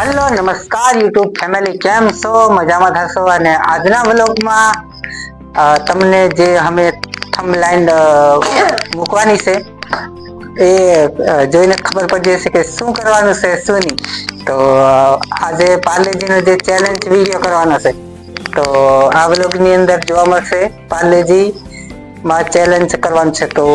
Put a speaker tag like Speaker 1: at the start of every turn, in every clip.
Speaker 1: Hello નમસ્કાર YouTube family, કેમ છો? મજામાં થશો. અને આજના વ્લોગમાં તમને જે અમે થંબનેલ મૂકવાની છે એ જોઈને ખબર પડી જશે કે શું કરવાનું છે શું નહીં. તો આજે પાર્લેજીનો જે ચેલેન્જ વિડીયો કરવાનો છે, તો આ વ્લોગની અંદર જોવા મળશે પાર્લેજી માં ચેલેન્જ કરવાનું છે. તો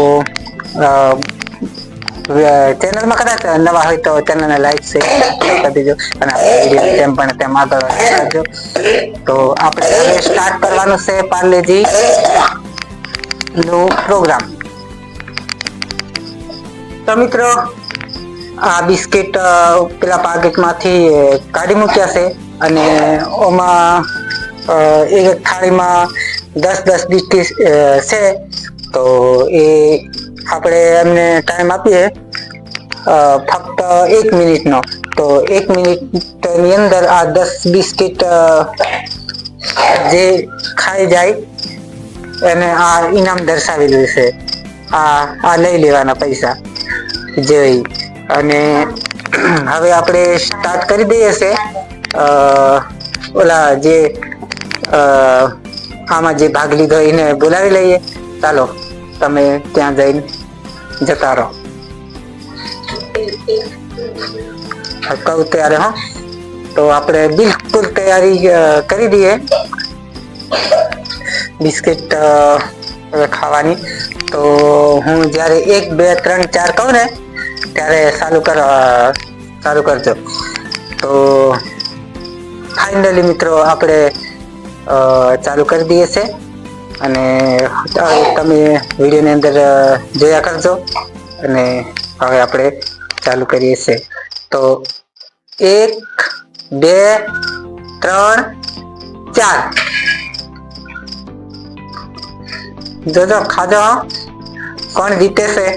Speaker 1: ચેનલમાં કદાચ નવા હોય તો ચેનલને લાઈક શેર કરી દેજો અને વિડીયો જેમ પણ તેમ આગળ રાખજો. તો આપણે હવે સ્ટાર્ટ કરવાનું છે પાર્લેજી નો પ્રોગ્રામ. તો મિત્રો, આ બિસ્કિટ પેલા પાકેટમાંથી કાઢી મૂક્યા છે અને ઓમાં એક થાળીમાં 10 બિસ્કિટ છે. તો એ આપણે એમને ટાઈમ આપીએ ફક્ત 1 મિનિટનો. તો 1 મિનિટની અંદર આ 10 બિસ્કિટ જે ખાઈ જાય એને આ ઇનામ દર્શાવેલું છે. આ લઈ લેવાના પૈસા જેવી. અને હવે આપણે સ્ટાર્ટ કરી દઈએ છે. ઓલા જે આમાં જે ભાગ લીધો એને બોલાવી લઈએ. ચાલો તમે ત્યાં જઈને જતા રહો. કહું ત્યારે હો, તો આપણે બિલકુલ તૈયારી કરી દઈએ બિસ્કિટ ખાવાની. તો હું જ્યારે 1 2 3 4 કહું ને ત્યારે ચાલુ કરજો. તો ફાઇનલી મિત્રો આપણે ચાલુ કરી દઈએ છે અને તમે વિડીયોની અંદર જોયા કરજો. અને હવે આપણે ચાલુ કરીએ છીએ. તો 1 2 3 4 જોજો, ખાજો. કોણ જીતે છે?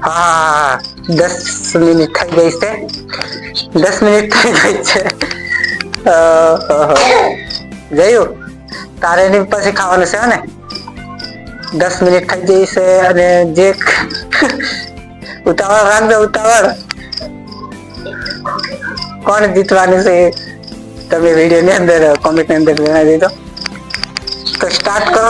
Speaker 1: હા, 10 મિનિટ થઈ ગઈ છે. 10 મિનિટ થઈ ગઈ છે. જોયું? તારે એની પછી ખાવાનું છે ને? 10 મિનિટ થઈ ગઈ છે. અને જે ઉતાવળ રાખજો, ઉતાવળ. કોણ જીતવાનું છે તમે વિડીયોની અંદર કોમેન્ટની અંદર જણાવી દેજો. તો સ્ટાર્ટ કરો.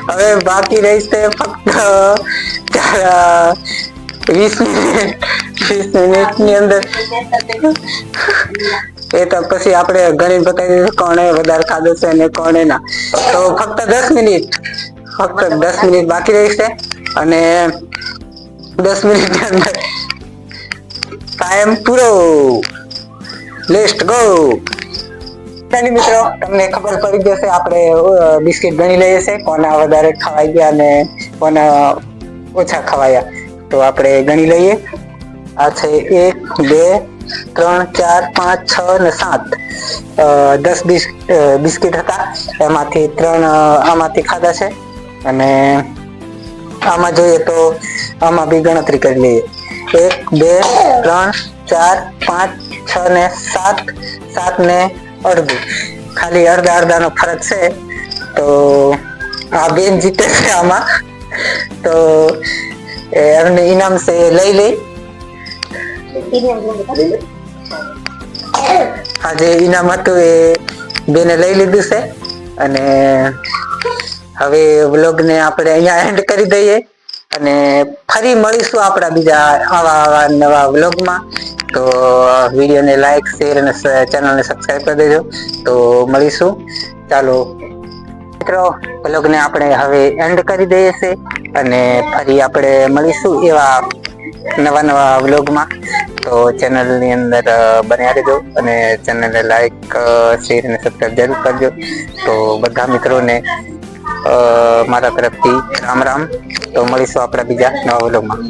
Speaker 1: હવે બાકી રહી છે ફક્ત 20 મિનિટની અંદર. એ તો પછી આપણે ગણી બતાવી દઈશું કોણે વધારે ખાધો છે અને કોણે ના. તો ફક્ત 10 મિનિટ બાકી રહી છે. અને 10 મિનિટની અંદર ટાઈમ પૂરો. Let's go. મિત્રો, તમને ખબર પડી જશે. આપણે બિસ્કિટ ગણી લઈએ છીએ કોના વધારે ખવાઈ ગયા અને કોના ઓછા ખવાયા. તો આપણે ગણી લઈએ. આ છે 1 2 3 4 5 6 અને 7. 10 બિસ્કિટ હતા, એમાંથી 3 આમાંથી ખાધા છે. અને આમાં જોઈએ તો આમાં બી ગણતરી કરી લઈએ. 1 2 3 4 5 6 ને 7 ને અડધું. ખાલી અડધાનો ફરક છે. તો આ બેન જીતે છે આમાં. તો એમને ઇનામ છે લઈ લઈ. આ જે ઇનામ હતું એ બેને લઈ લીધું છે. અને હવે વ્લોગને આપણે અહીંયા એન્ડ કરી દઈએ. અને ફરી મળીશું આપણા બીજા આવા નવા વ્લોગમાં. તો વિડીયોને લાઈક શેર અને ચેનલને સબસ્ક્રાઈબ કરી દેજો. તો મળીશું. ચાલો મિત્રો, વ્લોગને આપણે હવે એન્ડ કરી દઈએ છીએ અને ફરી આપણે મળીશું એવા નવા વ્લોગમાં. તો ચેનલની અંદર બન્યા રહેજો અને ચેનલને લાઈક શેર અને સબસ્ક્રાઈબ જરૂર કરજો. તો બધા મિત્રોને મારા તરફથી રામ રામ. તો મળીશું આપણા બીજા નવા વ્લોગમાં.